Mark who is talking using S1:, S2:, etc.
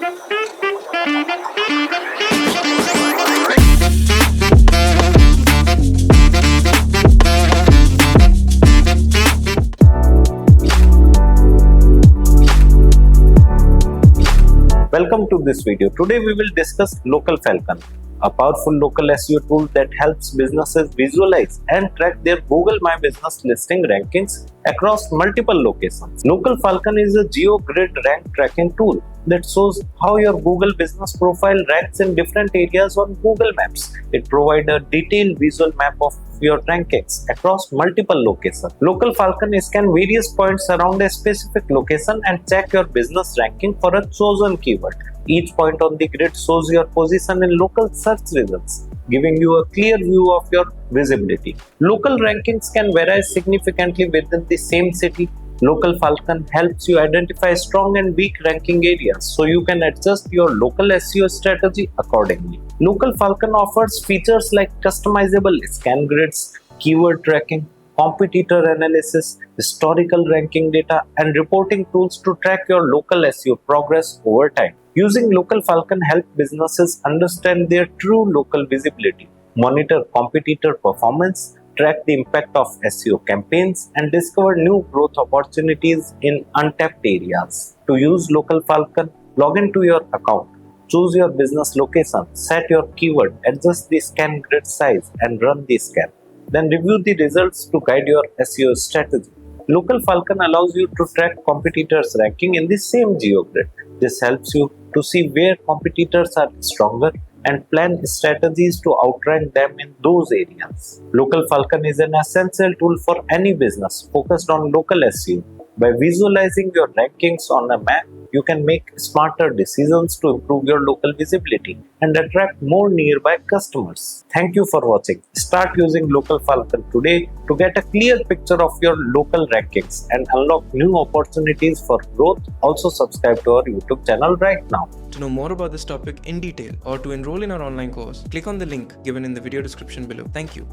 S1: Welcome to this video. Today we will discuss Local Falcon, a powerful local SEO tool that helps businesses visualize and track their Google My Business listing rankings across multiple locations. Local Falcon is a geo-grid rank tracking tool that shows how your Google business profile ranks in different areas on Google Maps. It provides a detailed visual map of your rankings across multiple locations. Local Falcon scans various points around a specific location and check your business ranking for a chosen keyword. Each point on the grid shows your position in local search results, giving you a clear view of your visibility. Local rankings can vary significantly within the same city. Local Falcon helps you identify strong and weak ranking areas so you can adjust your local SEO strategy accordingly. Local Falcon offers features like customizable scan grids, keyword tracking, competitor analysis, historical ranking data, and reporting tools to track your local SEO progress over time. Using Local Falcon helps businesses understand their true local visibility, monitor competitor performance, track the impact of SEO campaigns, and discover new growth opportunities in untapped areas. To use Local Falcon, log into your account, choose your business location, set your keyword, adjust the scan grid size, and run the scan. Then review the results to guide your SEO strategy. Local Falcon allows you to track competitors' ranking in the same geo-grid. This helps you to see where competitors are stronger and plan strategies to outrank them in those areas. Local Falcon is an essential tool for any business focused on local SEO. By visualizing your rankings on a map, you can make smarter decisions to improve your local visibility and attract more nearby customers. Thank you for watching. Start using Local Falcon today to get a clear picture of your local rankings and unlock new opportunities for growth. Also subscribe to our YouTube channel right now.
S2: To know more about this topic in detail or to enroll in our online course, click on the link given in the video description below. Thank you.